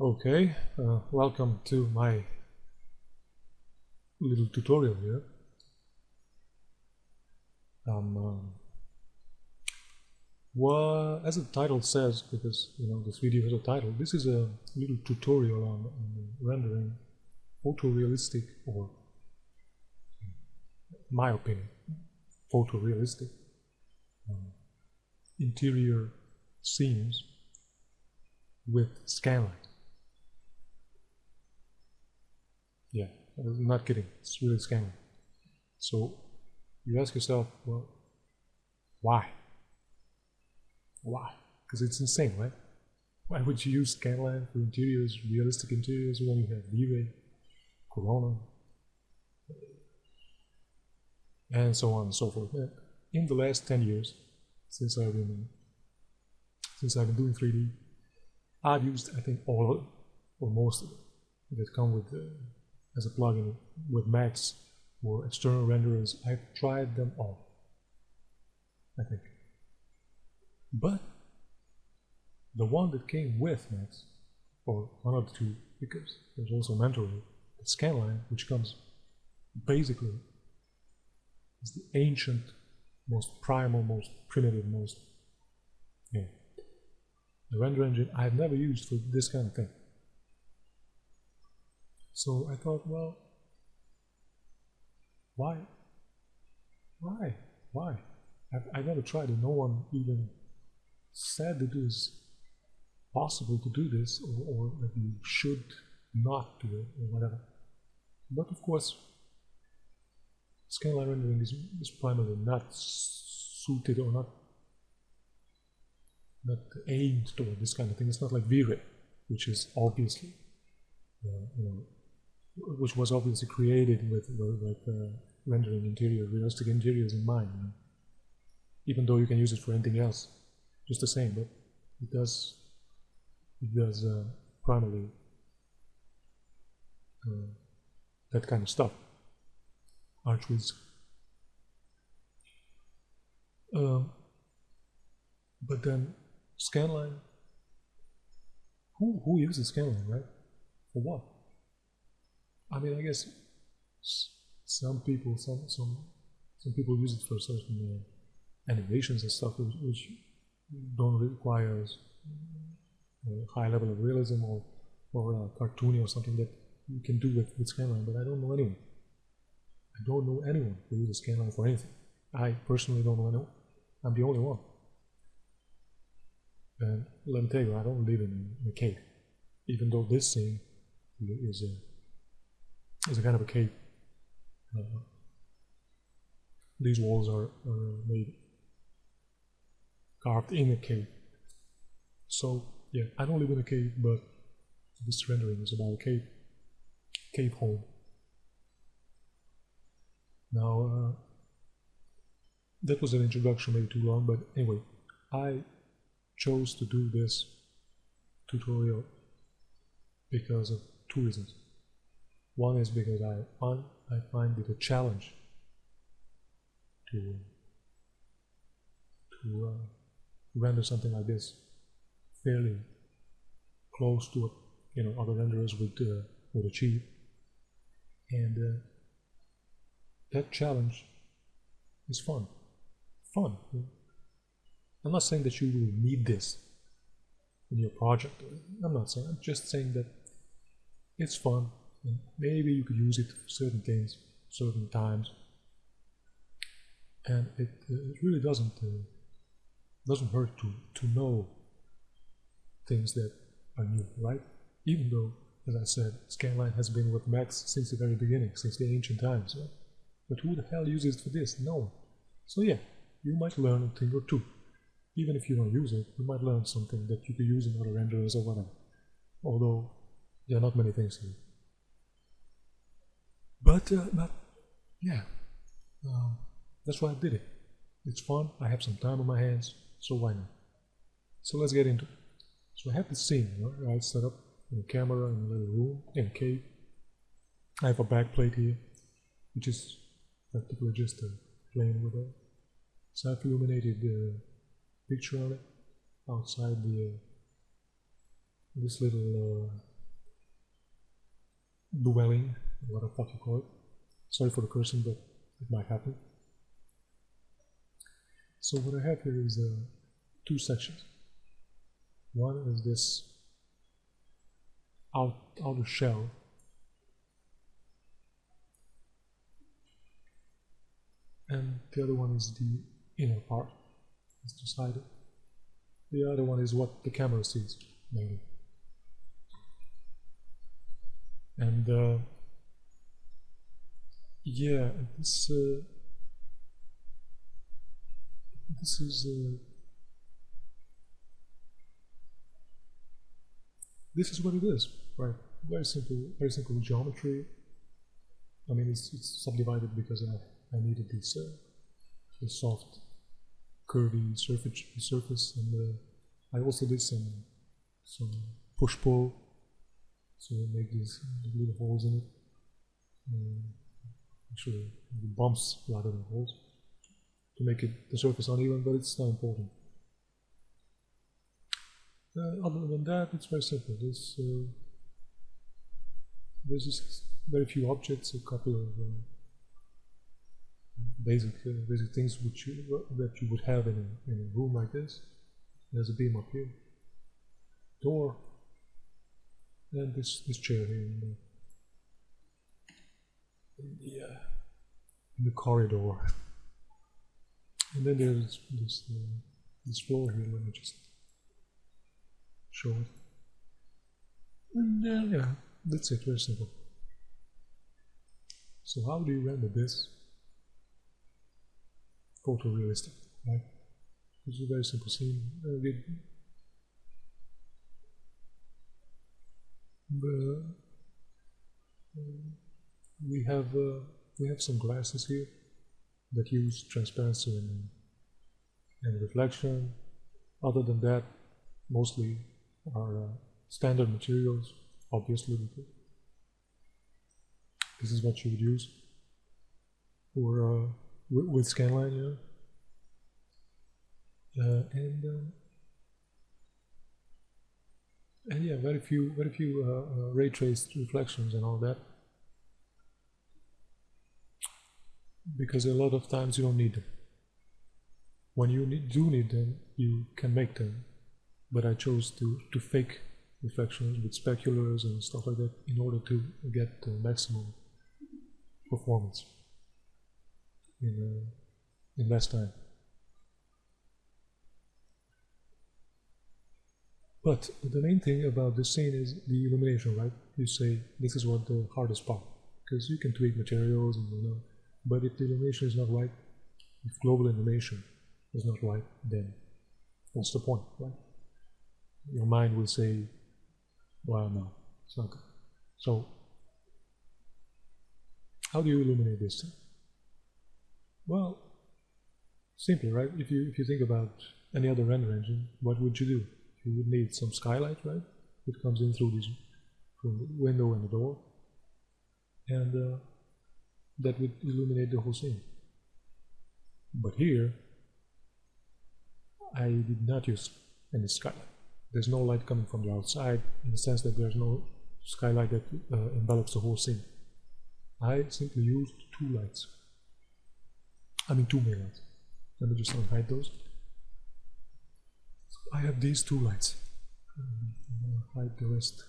Okay, welcome to my little tutorial here. Well, as the title says, because this video has a title, this is a little tutorial on rendering photorealistic, or in my opinion, photorealistic interior scenes with scanline. Yeah, I'm not kidding, it's really scanline. So you ask yourself, well, why? Why? Because it's insane, right? Why would you use scanline for interiors, realistic interiors, when you have V-Ray, Corona, and so on and so forth? In the last 10 years, since I've been doing 3D, I've used, I think, all of it, or most of it, that come with as a plugin with Max or external renderers. I've tried them all, I think. But the one that came with Max, or one of the two, because there's also Mentor, the scanline, which comes basically is the ancient, most primal, most primitive, the render engine I've never used for this kind of thing. So I thought, well, why? I've never tried it. No one even said that it is possible to do this, or that you should not do it, or whatever. But of course, scanline rendering is primarily not suited or not aimed toward this kind of thing. It's not like V-Ray, which is obviously, which was obviously created with rendering interior, realistic interiors in mind. Even though you can use it for anything else, just the same, but it does primarily that kind of stuff. Archways. But then scanline. Who uses scanline, right? For what? I mean, I guess some people use it for certain animations and stuff, which don't require a high level of realism or cartoony or something that you can do with scanline. But I don't know anyone. I don't know anyone who uses scanline for anything. I personally don't know anyone. I'm the only one. And let me tell you, I don't live in a cave, even though this scene is a kind of a cave. These walls are made, carved in a cave. So yeah, I don't live in a cave, but this rendering is about a cave home. Now that was an introduction, maybe too long, but anyway, I chose to do this tutorial because of two reasons. One is because I find it a challenge to render something like this fairly close to what other renderers would achieve, and that challenge is fun. I'm not saying that you will need this in your project. I'm not saying. I'm just saying that it's fun, and maybe you could use it for certain things, certain times, and it really doesn't hurt to know things that are new, right? Even though, as I said, scanline has been with Max since the very beginning, since the ancient times, right? But who the hell uses it for this? No one. So yeah, you might learn a thing or two. Even if you don't use it, you might learn something that you could use in other renderers or whatever. Although there are not many things here. But yeah, that's why I did it. It's fun. I have some time on my hands, so why not? So let's get into it. So I have this scene, right, set up in a camera in a little room in a cave. I have a backplate here, which is practically just a plane with a self-illuminated picture on it outside this little dwelling, what the fuck you call it. Sorry for the cursing, but it might happen. So what I have here is two sections. One is this outer shell, and the other one is the inner part. It's just hide it. The other one is what the camera sees, mainly. And yeah, this is what it is, right? Very simple geometry. I mean, it's subdivided because I needed this soft, curvy surface, and I also did some push-pull, so I make these little holes in it. Actually, bumps rather than holes, to make the surface uneven, but it's not important. Other than that, it's very simple. There's just very few objects, a couple of basic things that you would have in a room like this. There's a beam up here, door, and this chair here in the corridor. And then there's this floor here. Let me just show it. And yeah, that's it. Very simple. So how do you render this photorealistic? Right? This is a very simple scene. We have some glasses here that use transparency and reflection. Other than that, mostly are standard materials, obviously. This is what you would use for with scanline, and yeah, very few ray traced reflections and all that, because a lot of times you don't need them. When you do need them, you can make them, but I chose to fake reflections with speculars and stuff like that in order to get the maximum performance in less time. But the main thing about this scene is the illumination, right? You say this is what the hardest part, because you can tweak materials and but if the illumination is not right, if global illumination is not right, then what's the point, right? Your mind will say, well, no, it's not good. So how do you illuminate this thing? Well, simply, right? If you think about any other render engine, what would you do? You would need some skylight, right? It comes in through the window and the door, and that would illuminate the whole scene. But here, I did not use any skylight. There's no light coming from the outside, in the sense that there's no skylight that envelops the whole scene. I simply used two main lights. Let me just unhide those. So I have these two lights. I'll hide the rest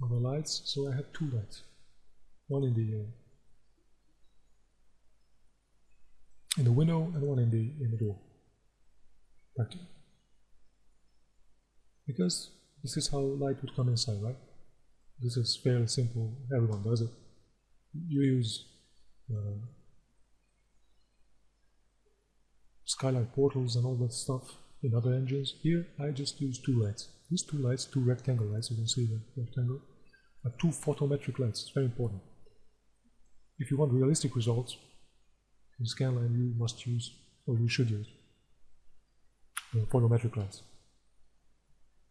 of the lights. So I have two lights. One in the window and one in the door. Practically. Because this is how light would come inside, right? This is fairly simple. Everyone does it. You use skylight portals and all that stuff in other engines. Here I just use two lights. These two lights, two rectangle lights, you can see the rectangle, are two photometric lights. It's very important. If you want realistic results in scanline, you must use, or you should use, photometric lights.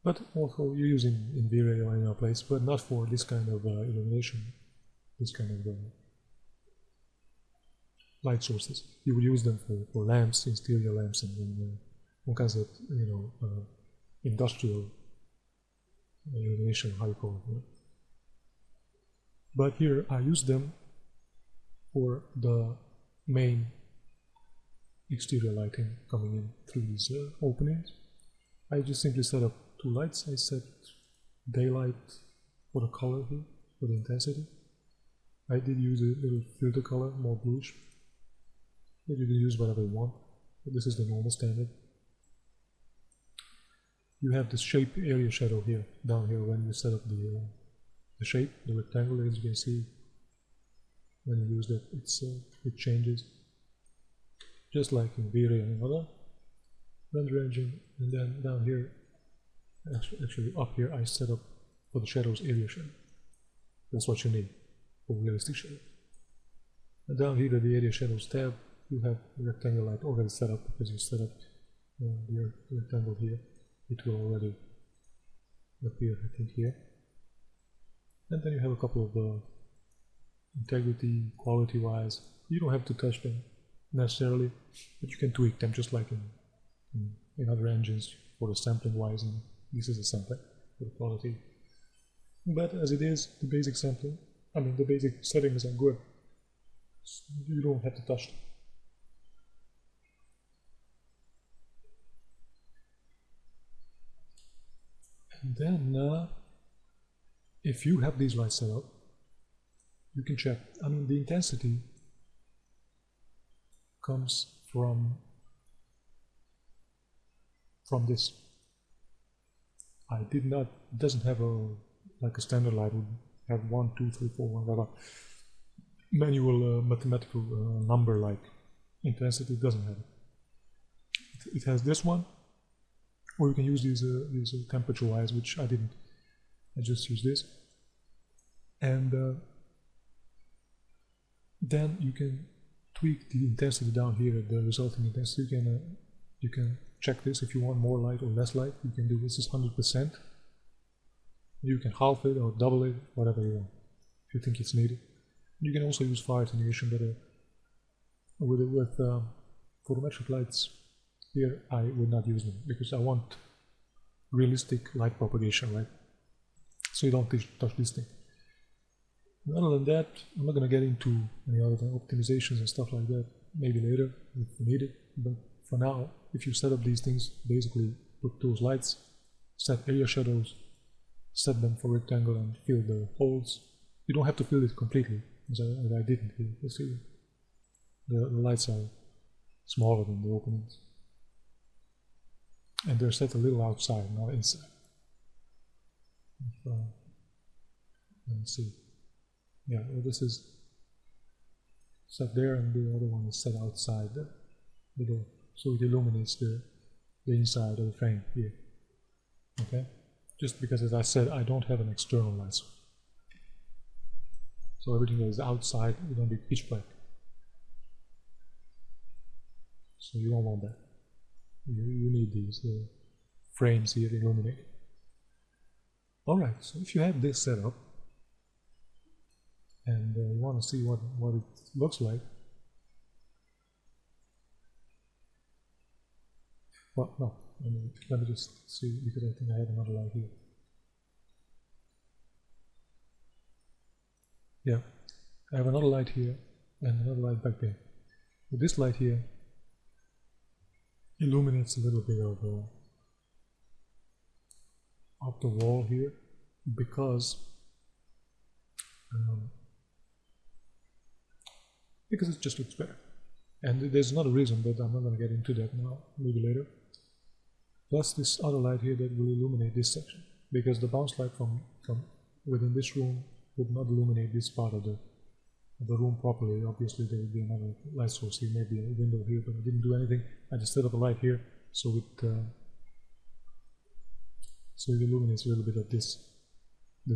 But also you use in V-Ray or in our place, but not for this kind of illumination, this kind of light sources. You would use them for lamps, interior lamps, and all kinds of industrial illumination, how you call it. But here I use them for the main exterior lighting coming in through these openings. I just simply set up two lights. I set daylight for the color here, for the intensity. I did use a little filter color, more bluish, but you can use whatever you want. But this is the normal standard. You have this shape area shadow here, down here, when you set up the shape, the rectangle, as you can see. When you use that, it changes, just like in V-Ray and other render engine. And then down here, actually up here, I set up for the shadows area shadow. That's what you need for realistic shadow. And down here, the area shadows tab, you have the rectangle light already set up because you set up the rectangle here. It will already appear, I think, here. And then you have a couple of integrity, quality-wise. You don't have to touch them necessarily, but you can tweak them just like in other engines for the sampling-wise, and this is a sampling for the quality. But as it is, the basic sampling, I mean the basic settings are good. So you don't have to touch them. And then, if you have these lights set up, you can check. I mean, the intensity comes from this. I did not. It doesn't have like a standard light would have 1, 2, 3, 4, whatever manual mathematical number like intensity. It doesn't have it. It has this one. Or you can use these temperature-wise, which I didn't. I just use this, and then you can tweak the intensity down here. The resulting intensity. You can check this if you want more light or less light. You can do this is 100%. You can half it or double it, whatever you want, if you think it's needed. You can also use fire attenuation, but with photometric lights. Here I would not use them because I want realistic light propagation, right? So you don't touch this thing. And other than that, I'm not going to get into any other optimizations and stuff like that, maybe later if needed. But for now, if you set up these things, basically put those lights, set area shadows, set them for rectangle and fill the holes. You don't have to fill it completely, as I didn't here. You see, the lights are smaller than the openings. And they're set a little outside, not inside. Let me see. Yeah, well, this is set there, and the other one is set outside the door, so it illuminates the inside of the frame here. Okay, just because, as I said, I don't have an external light source, so everything that is outside is going to be pitch black. So you don't want that. You need these frames here illuminated. Alright, so if you have this set up and you want to see what it looks like, well, no, let me just see, because I think I have another light here. Yeah, I have another light here and another light back there. But this light here illuminates a little bit of the wall here, because it just looks better. And there's another reason, but I'm not going to get into that now, maybe later. Plus this other light here that will illuminate this section, because the bounce light from within this room would not illuminate this part of the room properly. Obviously there would be another light source here, maybe a window here, but I didn't do anything. I just set up a light here, so it illuminates a little bit of this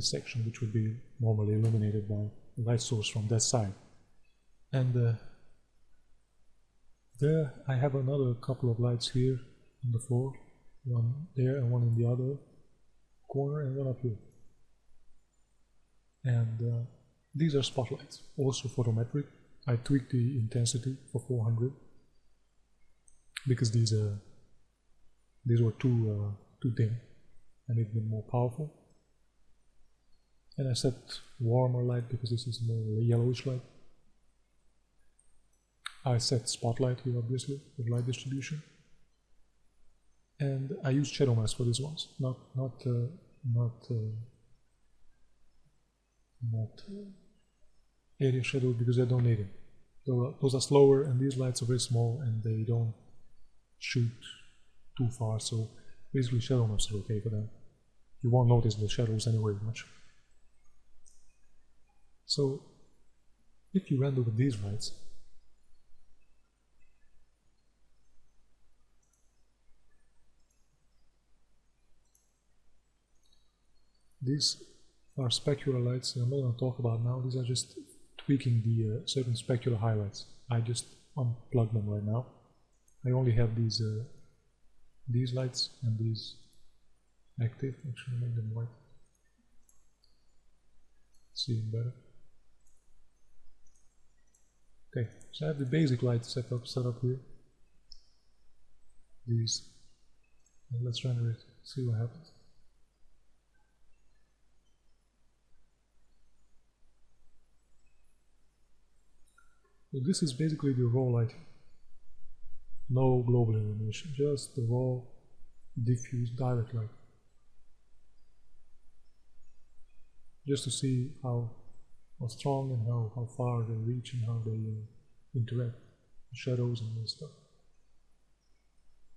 section, which would be normally illuminated by a light source from that side. And there I have another couple of lights here on the floor, one there and one in the other corner and one up here. And these are spotlights, also photometric. I tweaked the intensity for 400 because these were too dim. I need them more powerful. And I set warmer light because this is more yellowish light. I set spotlight here, obviously, with light distribution. And I use shadow mask for these ones, not area shadow, because I don't need it. Those are slower, and these lights are very small and they don't shoot too far, so basically shadow maps are okay for them. You won't notice the shadows anyway much. So if you render with these lights, these are specular lights, and I'm not going to talk about now. These are just tweaking the certain specular highlights. I just unplug them right now. I only have these lights and these active. Actually, make them white. See it better. Okay, so I have the basic light set up here. These, and let's render it. See what happens. So this is basically the raw lighting. No global illumination, just the raw, diffuse, direct light. Just to see how strong and how far they reach and how they interact, the shadows and all this stuff.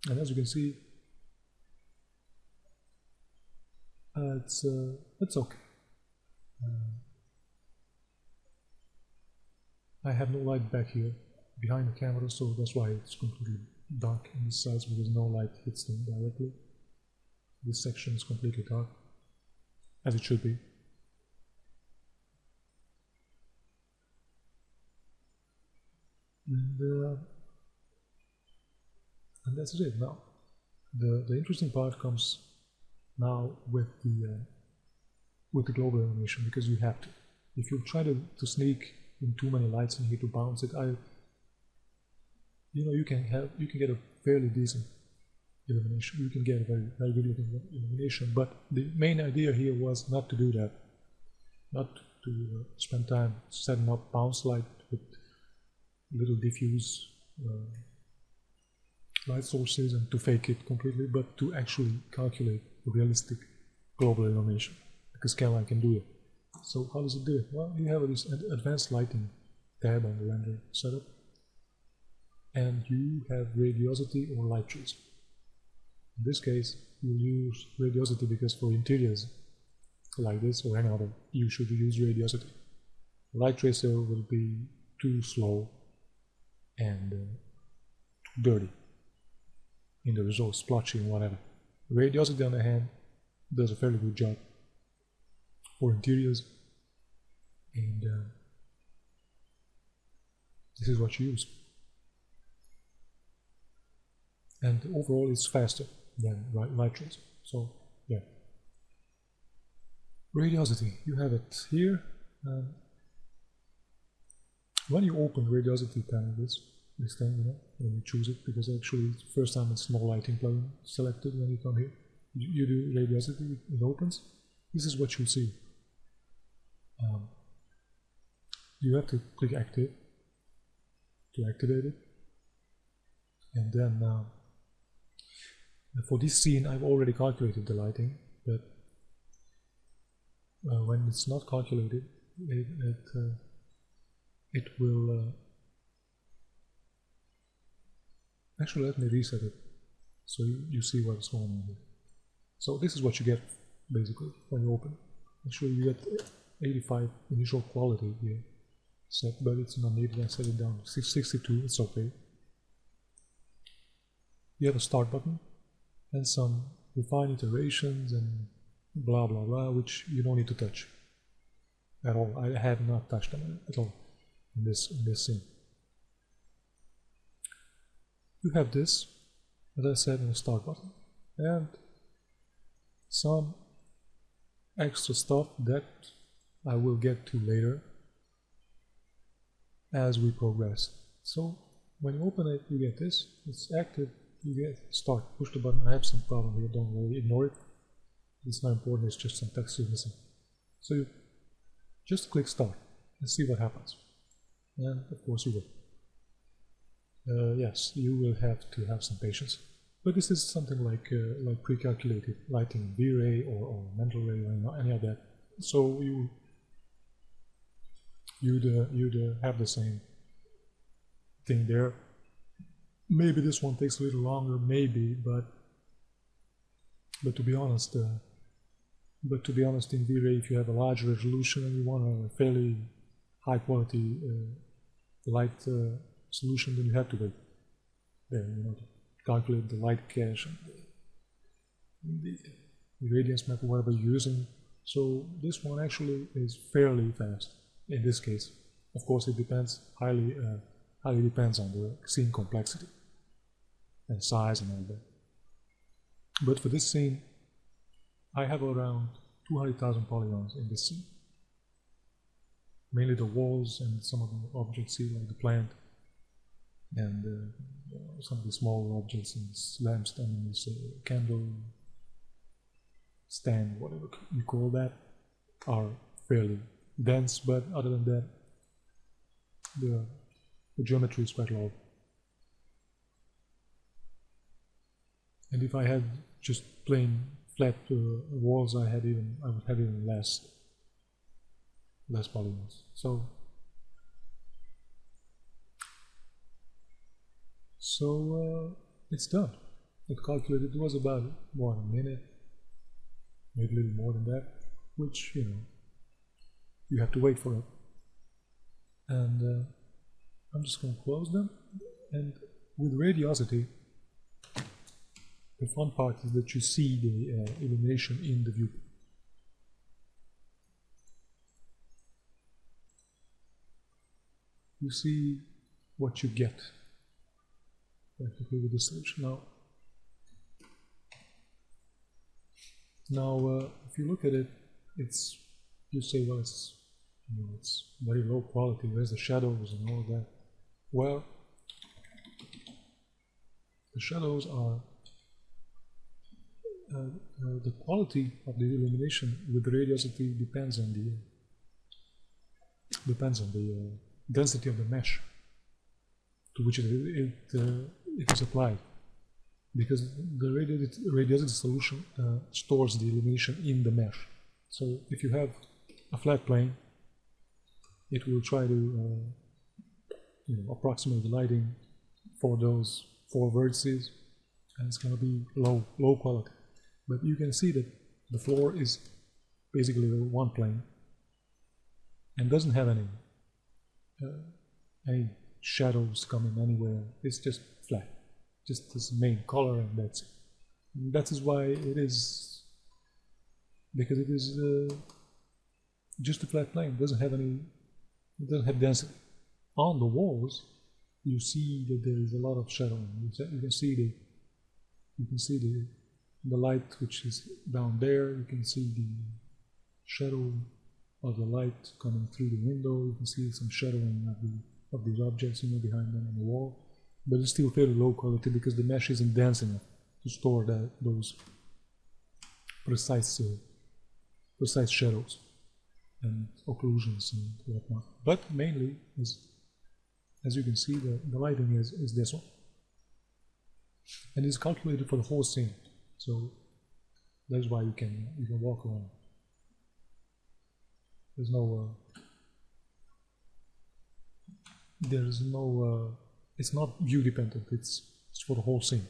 And as you can see, it's okay. I have no light back here behind the camera, so that's why it's completely dark on these sides, because no light hits them directly. This section is completely dark, as it should be. And that's it. Now, the interesting part comes now with the global illumination, because you have to. If you try to sneak in too many lights in here to bounce it, you can get a fairly decent illumination. You can get a very, very good illumination, but the main idea here was not to do that, not to spend time setting up bounce light with little diffuse light sources and to fake it completely, but to actually calculate a realistic global illumination, because scanline can do it. So how does it do it? Well, you have this advanced lighting tab on the render setup, and you have radiosity or light tracer. In this case, you use radiosity because for interiors like this or any other, you should use radiosity. Light tracer will be too slow and dirty in the results, splotchy and whatever. Radiosity, on the other hand, does a fairly good job for interiors, and this is what you use. And overall it's faster than light tracer. So yeah, radiosity, you have it here. When you open radiosity panel, this thing, when you choose it, because actually it's the first time it's no lighting plugin selected. When you come here, you do radiosity, it opens. This is what you'll see. You have to click active to activate it, and then for this scene I've already calculated the lighting, but when it's not calculated, it will actually, let me reset it so you see what's going on here. So this is what you get basically when you open. Actually you get 85 initial quality here set, but it's not needed. I set it down to 62, it's okay. You have a start button and some refined iterations and blah blah blah, which you don't need to touch at all. I have not touched them at all in this scene. You have this, as I said, in the start button, and some extra stuff that I will get to later as we progress. So when you open it, you get this, it's active, you get start, push the button. I have some problem here, don't worry, ignore it. It's not important, it's just some text is missing. So you just click start and see what happens. And of course you will. Yes, you will have to have some patience. But this is something like pre-calculated lighting V-ray or mental ray or any of that. So you'd have the same thing there. Maybe this one takes a little longer, maybe, but to be honest, in V-ray, if you have a large resolution and you want a fairly high quality light solution, then you have to wait there, to calculate the light cache and the radiance map or whatever you're using. So this one actually is fairly fast in this case. Of course, it depends highly depends on the scene complexity and size and all that. But for this scene, I have around 200,000 polygons in this scene. Mainly the walls and some of the objects here, like the plant and some of the smaller objects in this lampstand and this candle stand, whatever you call that, are fairly dense. But other than that, the geometry is quite low. And if I had just plain flat walls, I would have even less polygons. So it's done. It calculated. It was about a minute, maybe a little more than that, which you have to wait for it. And I'm just going to close them. And with Radiosity, the fun part is that you see the illumination in the view. You see what you get practically with the solution. Now, if you look at it, you say, well, it's very low quality. Where's the shadows and all that? Well, the shadows are the quality of the illumination with Radiosity depends on the density of the mesh to which it is applied, because the Radiosity solution stores the illumination in the mesh. So if you have a flat plane, it will try to approximate the lighting for those 4 vertices, and it's going to be low quality. But you can see that the floor is basically one plane and doesn't have any shadows coming anywhere. It's just flat, just this main color, and that's it. And that is why it is, because it is just a flat plane. It doesn't have density. On the walls, you see that there is a lot of shadowing. You can see the light which is down there. You can see the shadow of the light coming through the window. You can see some shadowing of these objects behind them on the wall. But it's still fairly low quality because the mesh isn't dense enough to store those precise shadows and occlusions and whatnot. But mainly, as you can see, the lighting is this one, and it's calculated for the whole scene. So that's why you can walk around. There's no it's not view dependent. It's for the whole scene,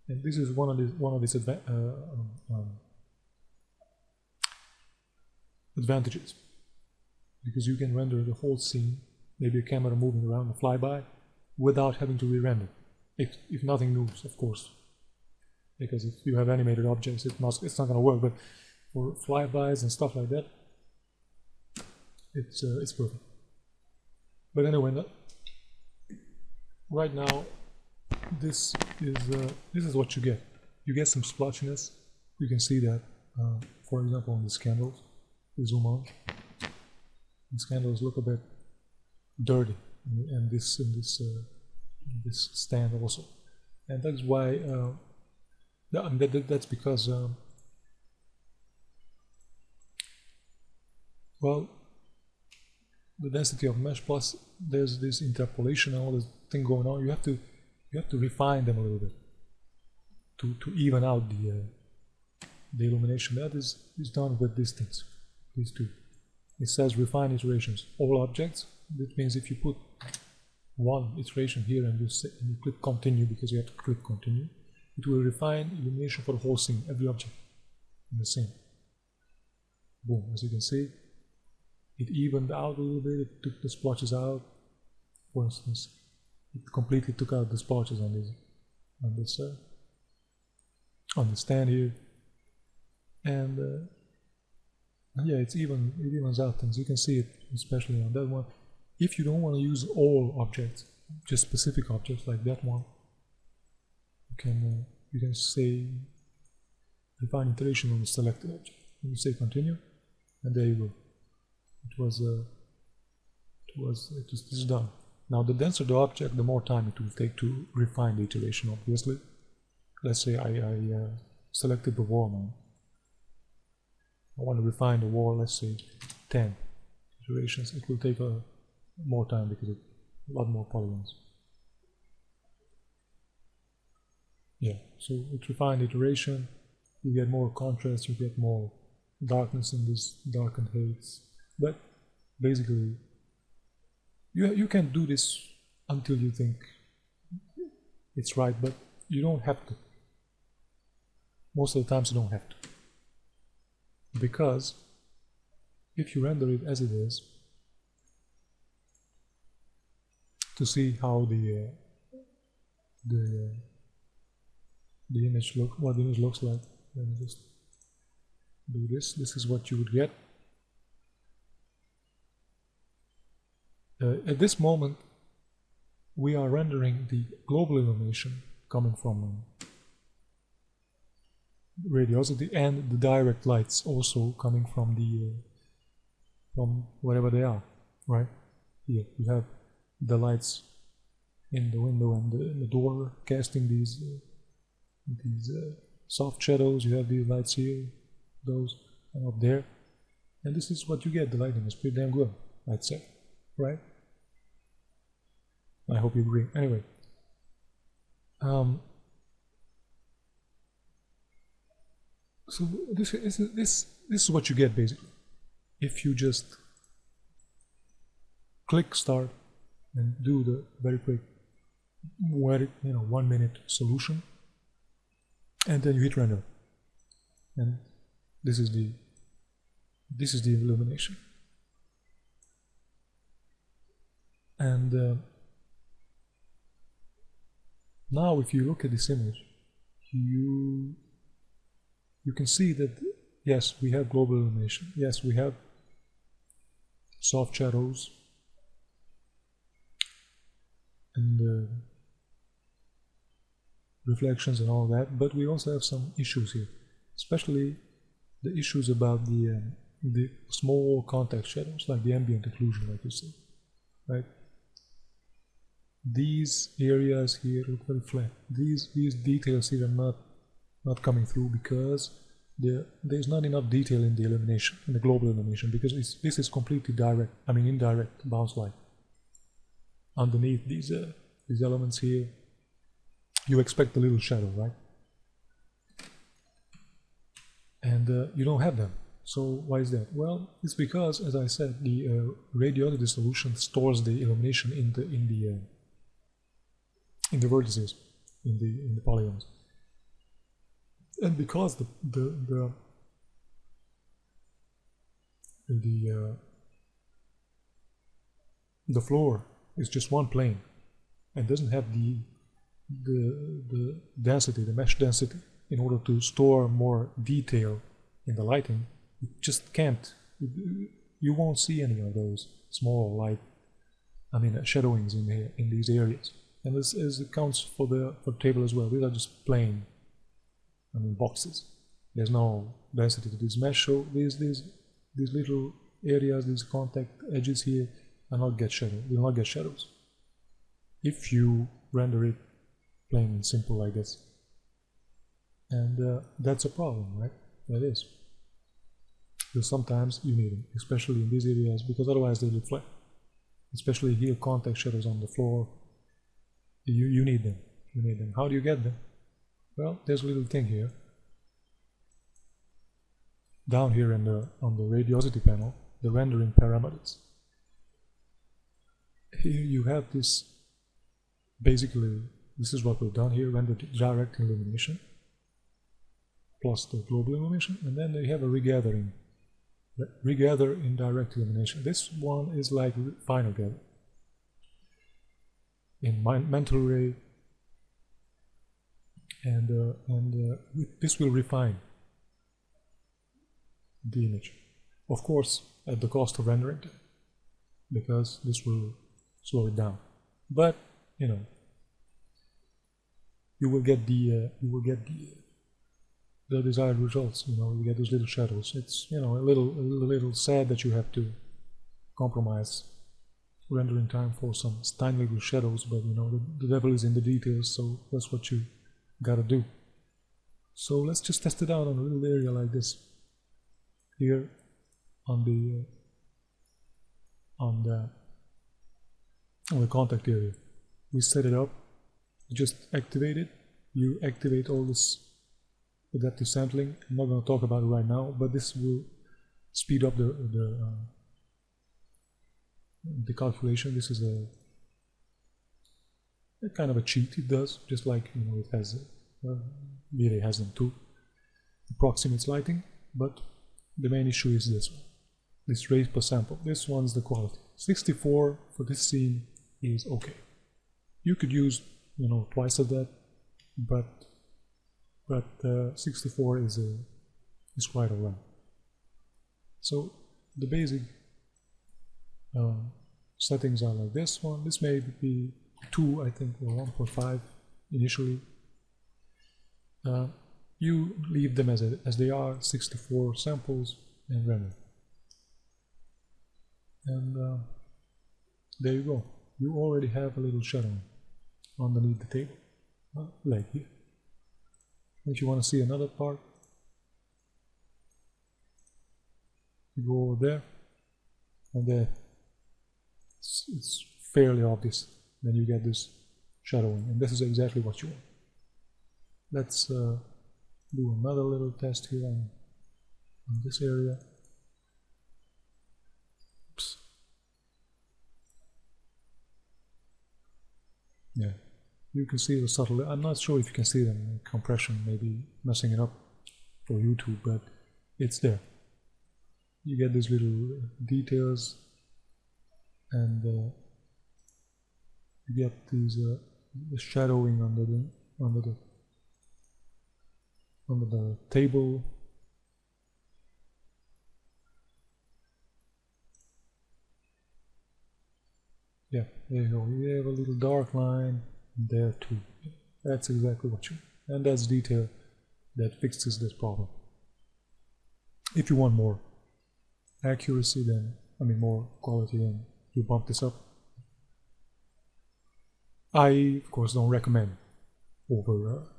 and this is one of these advantages, because you can render the whole scene, maybe a camera moving around a flyby, without having to re-render. If nothing moves, of course. Because if you have animated objects, it's not going to work. But for flybys and stuff like that, it's perfect. But anyway, right now, this is what you get. You get some splotchiness. You can see that, for example, on these candles. We zoom on. These candles look a bit dirty, and this stand also, and that's why. That's because, well, the density of mesh, plus there's this interpolation and all this thing going on. You have to refine them a little bit to even out the illumination. That is done with these things, these two. It says refine iterations, all objects. That means if you put one iteration here and you click continue, because you have to click continue, it will refine illumination for the whole scene, every object in the scene. Boom, as you can see, it evened out a little bit, it took the splotches out. For instance, it completely took out the splotches on the stand here, and yeah, it evens out things. You can see it, especially on that one. If you don't want to use all objects, just specific objects like that one, you can say refine iteration on the selected object. And you say continue, and there you go. It is done. Now, the denser the object, the more time it will take to refine the iteration. Obviously, let's say I selected the wall now. I want to refine the wall. Let's say 10 iterations. It will take more time because it's a lot more polygons. Yeah, so with refined iteration, you get more contrast, you get more darkness in this darkened haze. But basically, you can do this until you think it's right, but you don't have to. Most of the times you don't have to. Because if you render it as it is, to see how the image what the image looks like, let me just do this. This is what you would get. At this moment, we are rendering the global illumination coming from Radiosity, and the direct lights also coming from from wherever they are. Right here, you have the lights in the window and in the door casting these soft shadows. You have these lights here, those, and up there, and this is what you get. The lighting is pretty damn good, I'd say, right? I hope you agree. Anyway, so this is what you get basically. If you just click start and do the very quick, 1 minute solution, and then you hit render, and this is the illumination. And now if you look at this image, you can see that yes, we have global illumination, yes, we have soft shadows and reflections and all that, but we also have some issues here, especially the issues about the small contact shadows, like the ambient occlusion, like you see, right? These areas here look very flat. These details here are not coming through because there's not enough detail in the illumination, in the global illumination, because this is completely direct. I mean indirect bounce light. Underneath these elements here, you expect a little shadow, right? And you don't have them. So why is that? Well, it's because, as I said, the Radiosity solution stores the illumination in the vertices, in the polygons, and because the floor is just one plane and doesn't have the density, the mesh density, in order to store more detail in the lighting, you just can't. You won't see any of those small light, shadowings in these areas. And this accounts for the table as well. These are just plain, boxes. There's no density to this mesh, so these little areas, these contact edges here, will not get shadows. If you render it plain and simple like this, and that's a problem, right? That is. Because sometimes you need them, especially in these areas, because otherwise they look flat. especially here, contact shadows on the floor. You need them. You need them. How do you get them? Well, there's a little thing here. Down here on the radiosity panel, the rendering parameters. Here you have this. Basically, this is what we've done here: render direct illumination plus the global illumination, and then they have a regather indirect illumination. This one is like final gather. In mental ray, and this will refine the image, of course at the cost of rendering time, because this will slow it down, but you know, you will get the desired results. You know, you get those little shadows. It's, you know, a little sad that you have to compromise rendering time for some tiny little shadows, but you know, the devil is in the details, so that's what you gotta do. So let's just test it out on a little area like this here on the contact area. We set it up, just activate it. You activate all this adaptive sampling. I'm not going to talk about it right now, but this will speed up the calculation. This is a kind of a cheat. It does, just like, you know, it has V-Ray has them too, approximates lighting, but the main issue is this one, this rays per sample. This one's the quality. 64 for this scene is okay. You could use, you know, twice of that, but 64 is quite alright. So the basic settings are like this one. This may be 2, I think, or 1.5 initially. You leave them as they are, 64 samples, and render. And there you go. You already have a little shadow underneath the table, like here. If you want to see another part, you go over there, and there it's fairly obvious. Then you get this shadowing, and this is exactly what you want. Let's do another little test here on this area. Oops. Yeah, you can see the subtle. I'm not sure if you can see them. Compression maybe messing it up for YouTube, but it's there. You get these little details, and you get these the shadowing under the table. Yeah, there you go. You have a little dark line there too. That's exactly what you want. And that's detail that fixes this problem. If you want more accuracy, then, I mean, more quality, then you bump this up. I, of course, don't recommend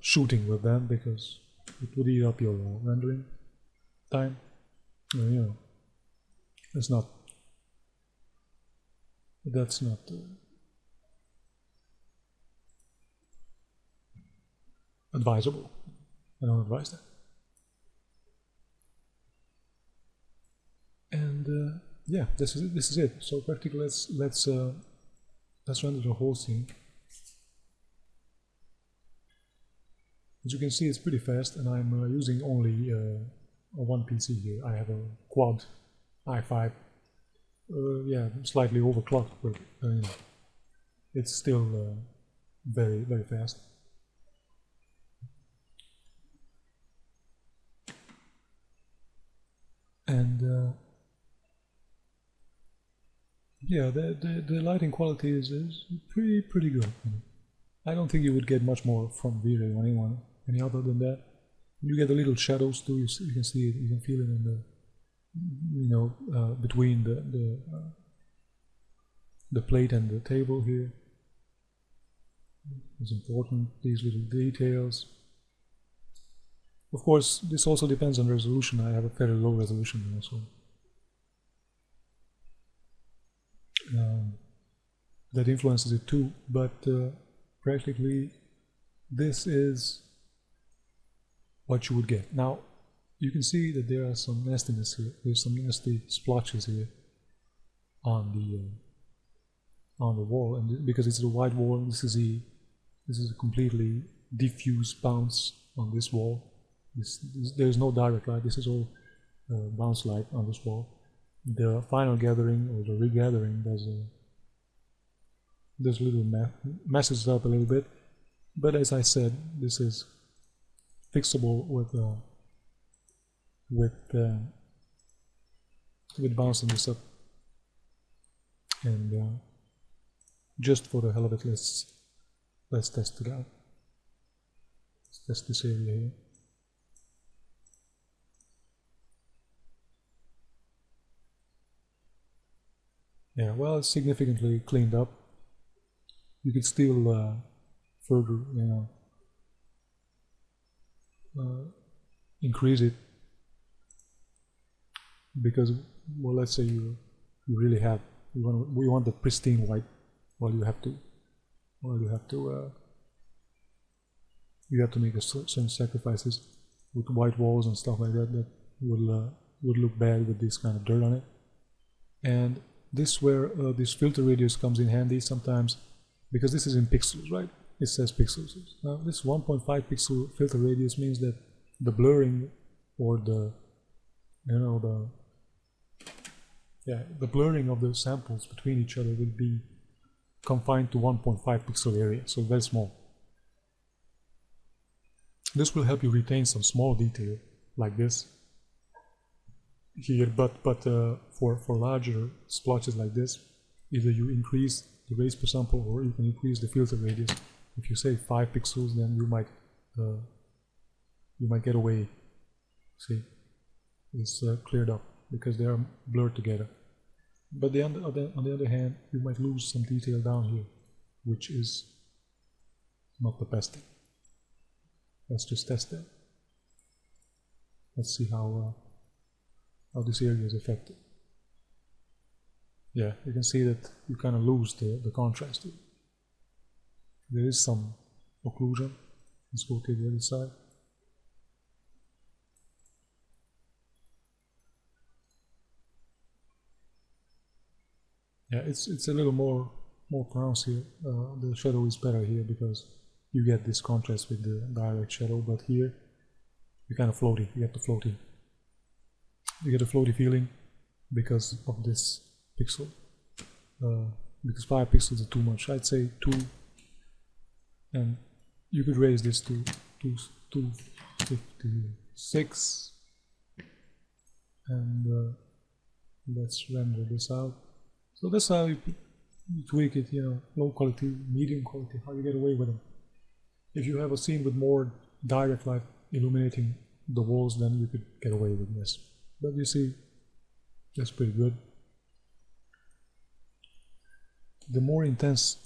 shooting with them, because it would eat up your rendering time. You know, that's not advisable. I don't advise that. And yeah, this is it. So practically, let's render the whole scene. As you can see, it's pretty fast, and I'm using only one PC here. I have a quad i5. Yeah, slightly overclocked, but you know, it's still very, very fast. And yeah, the lighting quality is pretty good. I don't think you would get much more from V-Ray or any other than that. You get the little shadows too. You can see it. You can feel it in the, you know, between the plate and the table here. It's important, these little details. Of course, this also depends on resolution. I have a fairly low resolution also. that influences it too, but practically this is what you would get. Now you can see that there are some nastiness here. There's some nasty splotches here on the wall, and because it's a white wall, this is a completely diffuse bounce on this wall. There's no direct light. This is all bounce light on this wall. The final gathering or the regathering does a little messes it up a little bit, but as I said, this is fixable with bouncing this up, and just for the hell of it, let's test it out. Let's test this area here. Yeah, well, it's significantly cleaned up. You could still further, increase it, because, well, let's say you really have we want the pristine white. Well, you have to make some sacrifices with white walls and stuff like that would look bad with this kind of dirt on it. And this where this filter radius comes in handy sometimes, because this is in pixels, right? It says pixels. Now this 1.5 pixel filter radius means that the blurring, or the blurring of the samples between each other will be confined to 1.5 pixel area, so very small. This will help you retain some small detail like this here, but for larger splotches like this, either you increase the raise per sample or you can increase the filter radius. If you say 5 pixels, then you might get away. See, it's cleared up because they are blurred together. But on the other hand, you might lose some detail down here, which is not the best thing. Let's just test that. Let's see how this area is affected. Yeah, you can see that you kind of lose the contrast here. There is some occlusion. Let's go to the other side. Yeah, it's a little more pronounced here. The shadow is better here because you get this contrast with the direct shadow, but here you kind of floaty. You get the floaty. You get a floaty feeling because of this pixel. Because 5 pixels is too much. I'd say 2, and you could raise this to 256, and let's render this out. So that's how you tweak it, low quality, medium quality, how you get away with them. If you have a scene with more direct light illuminating the walls, then you could get away with this. But you see, that's pretty good. The more intense,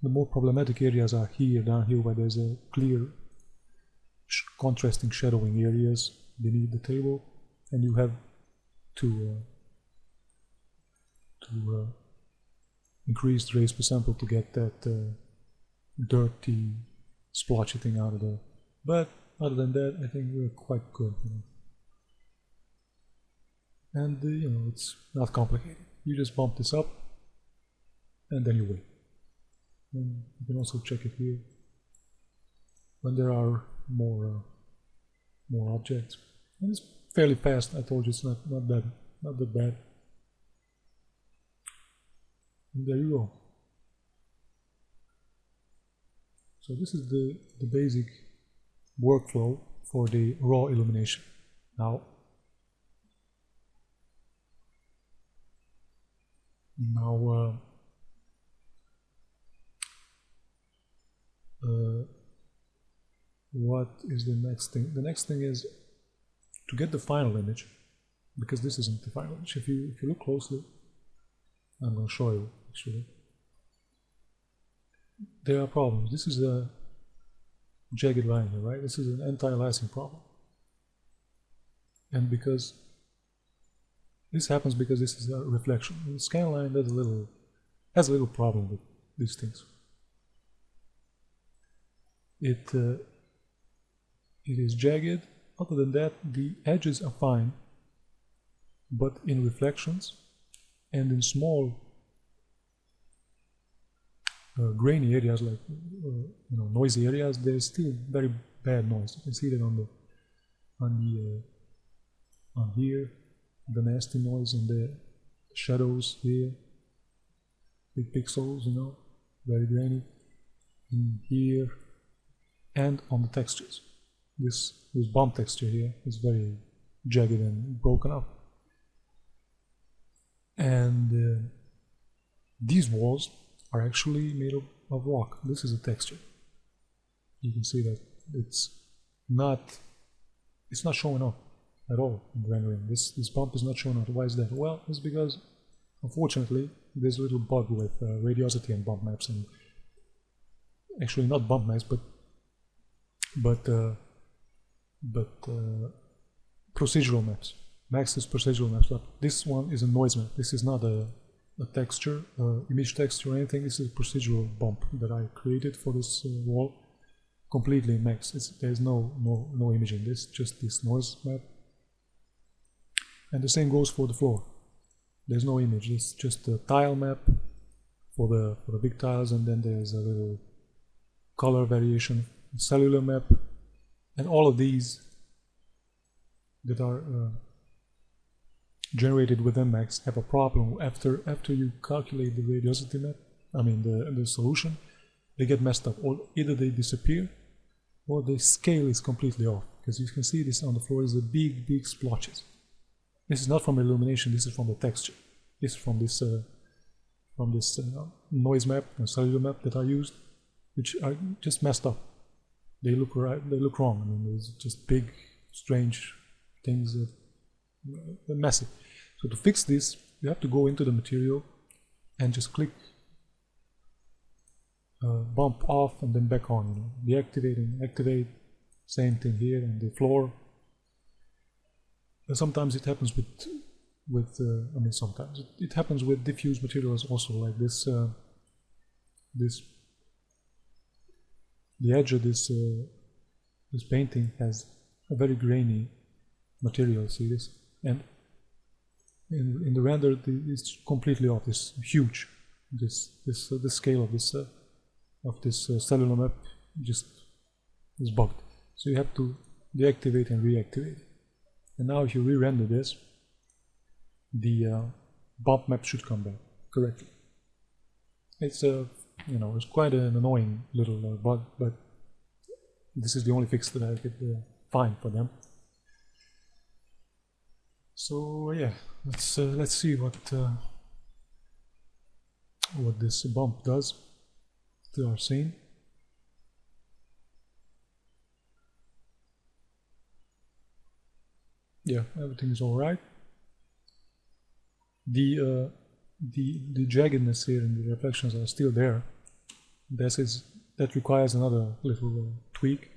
the more problematic areas are here, down here, where there's a clear contrasting shadowing areas beneath the table, and you have to increase the raise per sample to get that dirty, splotchy thing out of there. But other than that, I think we're quite good. And it's not complicated. You just bump this up, and then you wait. And you can also check it here when there are more objects. And it's fairly fast. I told you it's not that bad. And there you go. So this is the basic workflow for the raw illumination. Now what is the next thing? The next thing is to get the final image, because this isn't the final image. If you look closely, I'm going to show you actually. There are problems. This is a jagged line here, right? This is an anti-aliasing problem. And because this happens because this is a reflection. The scanline does a little has a little problem with these things. It is jagged. Other than that, the edges are fine, but in reflections and in small grainy areas, like noisy areas, there's still very bad noise. You can see that on here, the nasty noise, and the shadows here, big pixels, very grainy. In here, and on the textures, this bump texture here is very jagged and broken up. And these walls are actually made of rock. This is a texture. You can see that it's not showing up at all in the rendering. This bump is not showing up. Why is that? Well, it's because, unfortunately, there's a little bug with radiosity and bump maps, and actually not bump maps, but procedural maps. Max is procedural maps. But this one is a noise map. This is not a texture, image texture or anything. This is a procedural bump that I created for this wall, completely max. There's no image in this, just this noise map. And the same goes for the floor. There's no image. It's just a tile map for the big tiles, and then there's a little color variation, cellular map, and all of these that are generated within Max have a problem after you calculate the radiosity map. I mean the solution, they get messed up, or either they disappear, or the scale is completely off. Because you can see this on the floor is a big splotches. This is not from illumination. This is from the texture. This is from this noise map and cellular map that I used, which are just messed up. They look right. They look wrong. I mean, there's just big, strange things that are messy. So to fix this, you have to go into the material and just click bump off and then back on. Deactivate and activate. Same thing here on the floor. And sometimes it happens sometimes it happens with diffuse materials also, like this. The edge of this painting has a very grainy material. See this, and in the render it's completely off. It's huge. The scale of this cellular map just is bugged. So you have to deactivate and reactivate. And now if you re-render this, the bump map should come back correctly. It's it's quite an annoying little bug, but this is the only fix that I could find for them. So yeah, let's see what this bump does to our scene. Yeah, everything is all right. The jaggedness here and the reflections are still there. That requires another little tweak,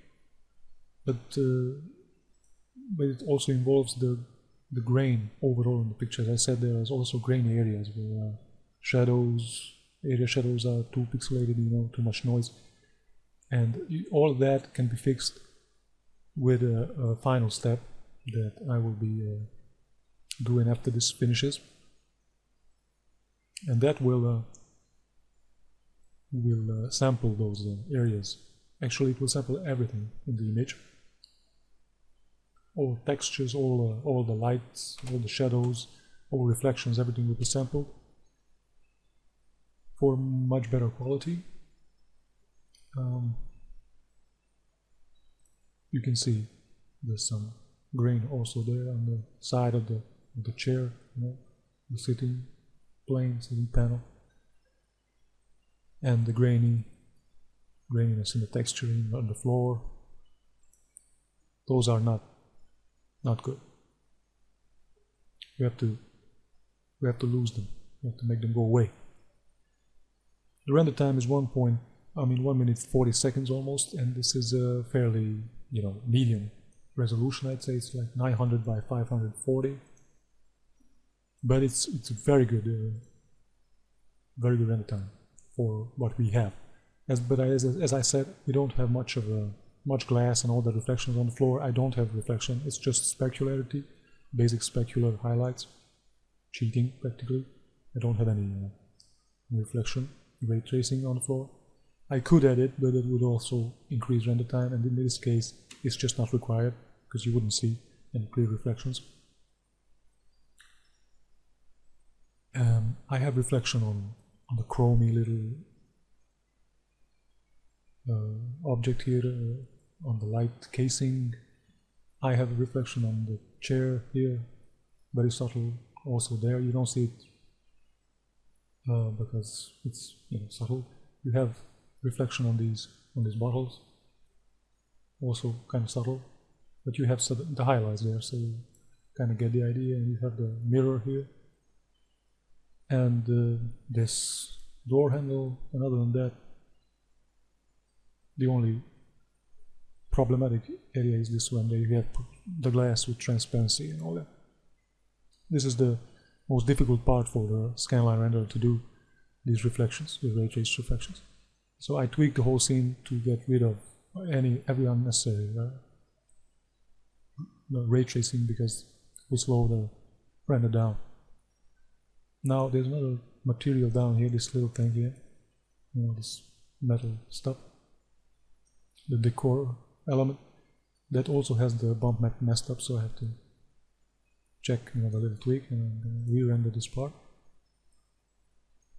but it also involves the grain overall in the picture. As I said, there is also grainy areas where area shadows are too pixelated, too much noise, and all of that can be fixed with a final step that I will be doing after this finishes, and that will sample those areas. Actually, it will sample everything in the image, all textures, all the lights, all the shadows, all reflections, everything will be sampled for much better quality. You can see there's some grain also there on the side of the chair, the sitting panel, and the graininess in the texturing on the floor. Those are not good. We have to lose them. We have to make them go away. The render time is 1 minute 40 seconds almost, and this is a fairly medium resolution. I'd say it's like 900 by 540, but it's very good. very good render time for what we have. But as I said, we don't have much glass and all the reflections on the floor. I don't have reflection. It's just specularity, basic specular highlights, cheating practically. I don't have any reflection, ray tracing on the floor. I could add it, but it would also increase render time, and in this case it's just not required because you wouldn't see any clear reflections. I have reflection on the chromy little object here, on the light casing. I have a reflection on the chair here, very subtle also there. You don't see it because it's subtle. You have reflection on these bottles, also kind of subtle, but you have the highlights there, so you kind of get the idea. And you have the mirror here, and this door handle. And other than that, the only problematic area is this one, where you have the glass with transparency and all that. This is the most difficult part for the scanline renderer to do, these reflections, the ray traced reflections. So I tweaked the whole scene to get rid of every unnecessary ray tracing, because it will slow the render down. Now there's another material down here, this little thing here, this metal stuff, the decor element, that also has the bump map messed up, so I have to check the little tweak, and I'm going to re-render this part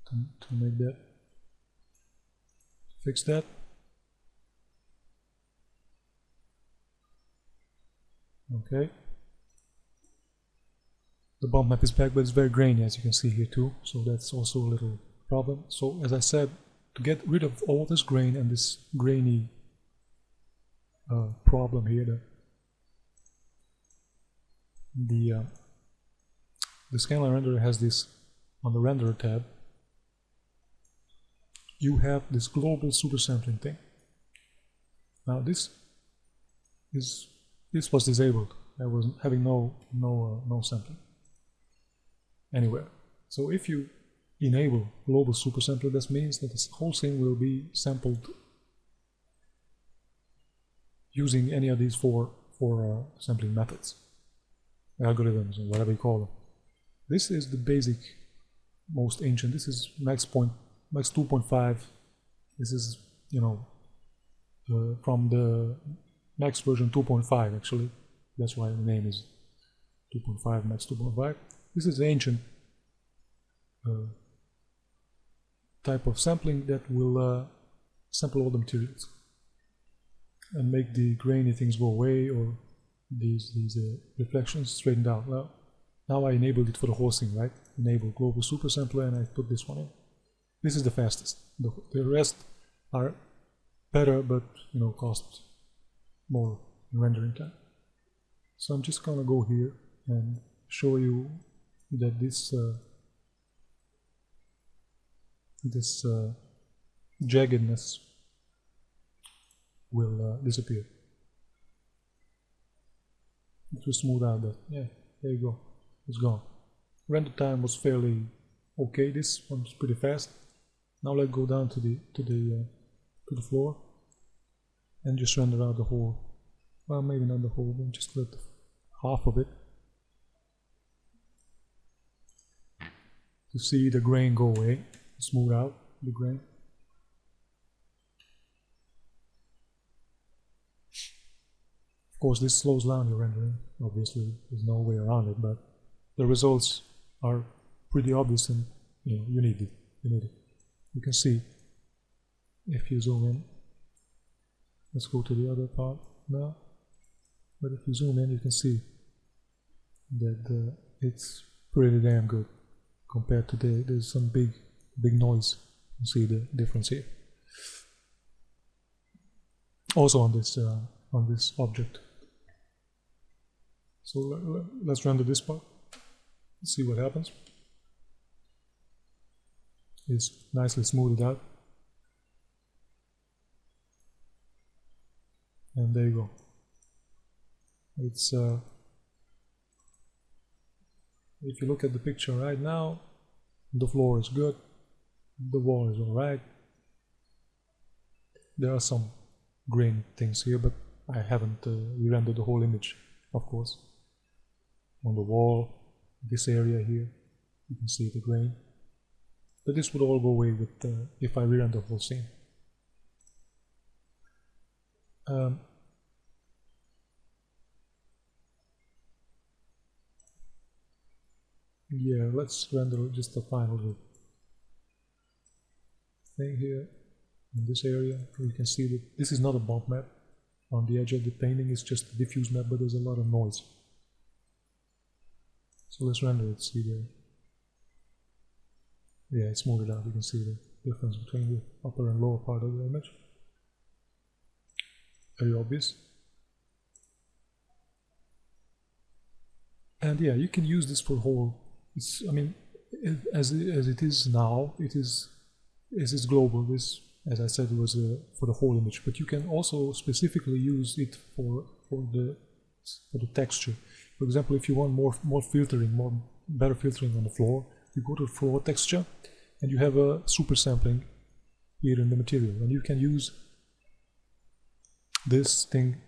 to make that, fix that. Okay, the bump map is back, but it's very grainy, as you can see here too, so that's also a little problem. So as I said, to get rid of all this grain and this grainy problem here, the scanline renderer has this, on the renderer tab you have this global supersampling thing. Now this was disabled. I was having no sampling anywhere. So if you enable global supersampler, that means that this whole thing will be sampled using any of these four sampling methods, algorithms, or whatever you call them. This is the basic, most ancient. This is max 2.5. This is from the max version 2.5 actually. That's why the name is 2.5, max 2.5. This is the ancient type of sampling that will sample all the materials and make the grainy things go away, or these reflections straightened out. Now I enabled it for the whole thing, right? Enable global supersampler, and I put this one in. This is the fastest. The rest are better, but cost more in rendering time. So I'm just gonna go here and show you that this jaggedness will disappear. It will smooth out that. Yeah, there you go. It's gone. Render time was fairly okay. This one's pretty fast. Now let's go down to the floor and just render out the whole. Well, maybe not the whole, but just let half of it to see the grain go away, smooth out the grain. Of course, this slows down your rendering. Obviously, there's no way around it, but the results are pretty obvious, and you need it. You can see if you zoom in. Let's go to the other part now. But if you zoom in, you can see that it's pretty damn good compared to there's some big noise. You see the difference here. Also on this object. So let's render this part. Let's see what happens. It's nicely smoothed out. And there you go. It's if you look at the picture right now, the floor is good. The wall is alright. There are some grain things here, but I haven't re-rendered the whole image, of course. On the wall, this area here, you can see the grain. But this would all go away with if I re-render the whole scene. Yeah, let's render just the final thing here in this area. You can see that this is not a bump map. On the edge of the painting it's just a diffuse map, but there's a lot of noise. So let's render it, see there. Yeah, it's smoothed out. You can see the difference between the upper and lower part of the image. Very obvious. And yeah, you can use this for whole. It's, I mean, as it is now, it is global. This, as I said, was for the whole image. But you can also specifically use it for the texture. For example, if you want more filtering, better filtering on the floor, you go to floor texture, and you have a super sampling here in the material, and you can use this thing,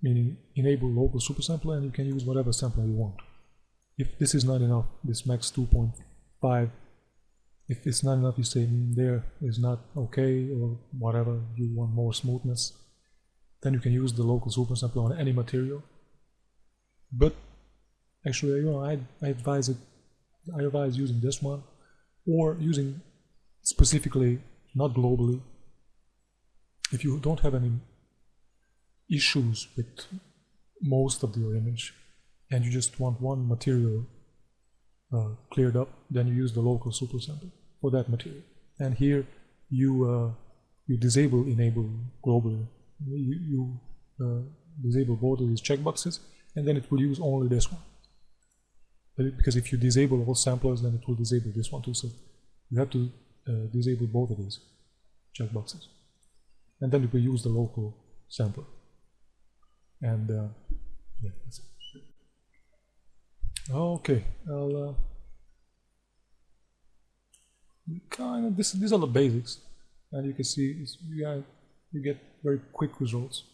meaning enable local super sampler, and you can use whatever sampler you want. If this is not enough, this max 2.5, if it's not enough, you say there is not okay, or whatever, you want more smoothness, then you can use the local super sampler on any material. But actually, you know, I advise using this one, or using specifically, not globally, if you don't have any issues with most of your image and you just want one material cleared up, then you use the local super sample for that material. And here you disable enable globally. You disable both of these checkboxes, and then it will use only this one. Because if you disable all samplers, then it will disable this one too. So you have to disable both of these checkboxes, and then you will use the local sampler. And yeah, that's it. Okay, I'll kind of these are the basics, and you can see you get very quick results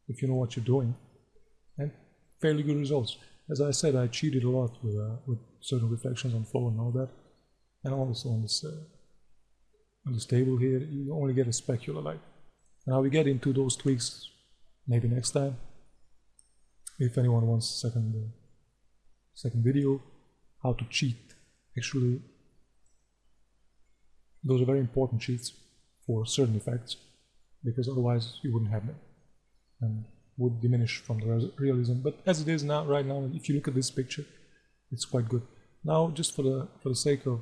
if you know what you're doing, and fairly good results. As I said, I cheated a lot with certain reflections on flow and all that, and also on this table here, you only get a specular light. Now we get into those tweaks maybe next time. If anyone wants a second video, how to cheat. Actually, those are very important cheats for certain effects, because otherwise you wouldn't have them and would diminish from the realism. But as it is now, right now, if you look at this picture, it's quite good. Now, just for the sake of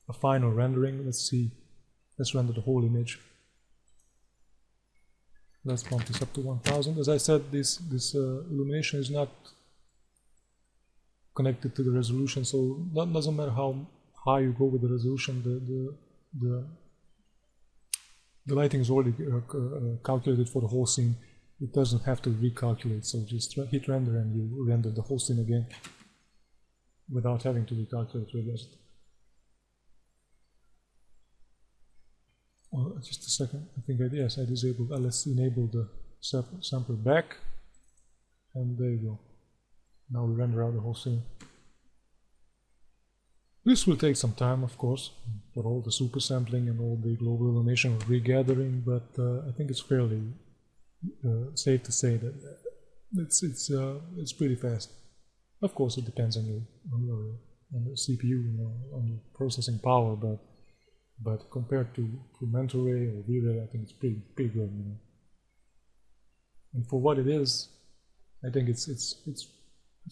a final rendering, let's render the whole image. Let's bump this up to 1000. As I said, this illumination is not connected to the resolution, so that doesn't matter how high you go with the resolution. The lighting is already calculated for the whole scene. It doesn't have to recalculate, so just hit render and you render the whole scene again without having to recalculate Radiosity. Well, just a second, I think yes, I disabled. Let's enable the sampler back, and there you go. Now we render out the whole scene. This will take some time, of course, for all the super sampling and all the global illumination regathering, but I think it's fairly safe to say that it's pretty fast. Of course, it depends on the CPU, on your processing power, but compared to mental ray or V-ray, I think it's pretty good, And for what it is, I think it's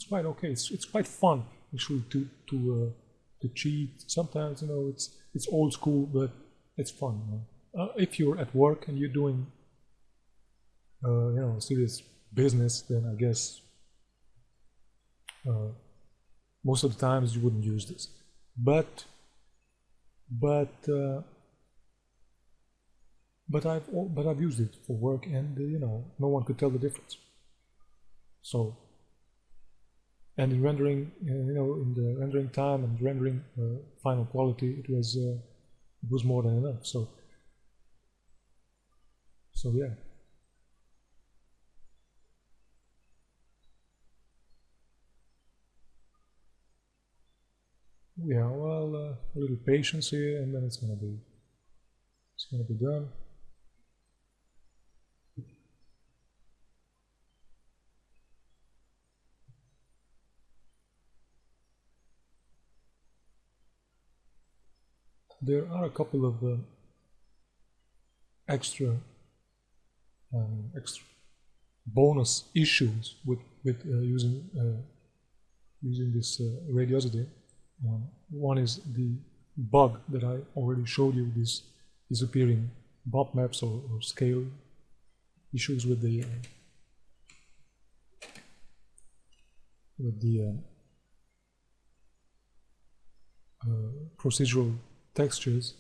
quite okay. It's quite fun actually to cheat. Sometimes it's old school, but it's fun. If you're at work and you're doing serious business, then I guess most of the times you wouldn't use this. But I've used it for work, and no one could tell the difference. So and in rendering, in the rendering time and rendering final quality, it was more than enough. So yeah. Yeah, well, a little patience here, and then it's gonna be done. There are a couple of extra bonus issues with using this Radiosity. One is the bug that I already showed you, this disappearing bop maps or scale issues with the procedural textures.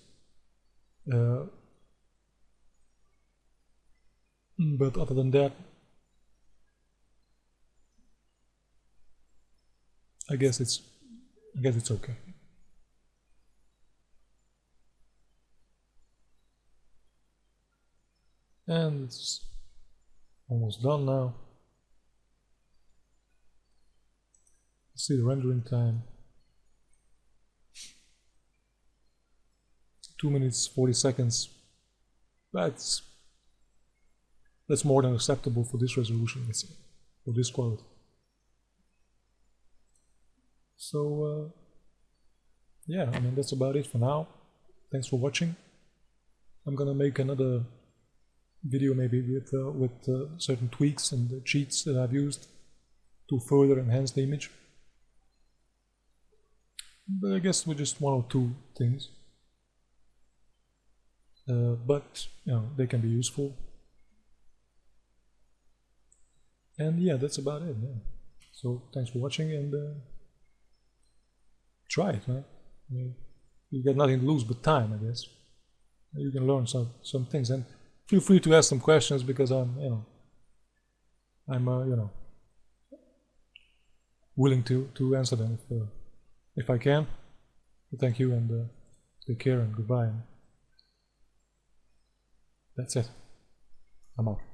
But other than that, I guess it's okay. And it's almost done now. Let's see the rendering time. 2 minutes 40 seconds. That's more than acceptable for this resolution, let's say, for this quality. So yeah, I mean, that's about it for now. Thanks for watching. I'm gonna make another video maybe with certain tweaks and cheats that I've used to further enhance the image. But I guess with just 1 or 2 things. But they can be useful. And yeah, that's about it. Yeah. So thanks for watching, and try it, man. I mean, you got nothing to lose but time, I guess. You can learn some things, and feel free to ask some questions, because I'm willing to answer them if I can. Thank you, and take care, and goodbye. And that's it. I'm out.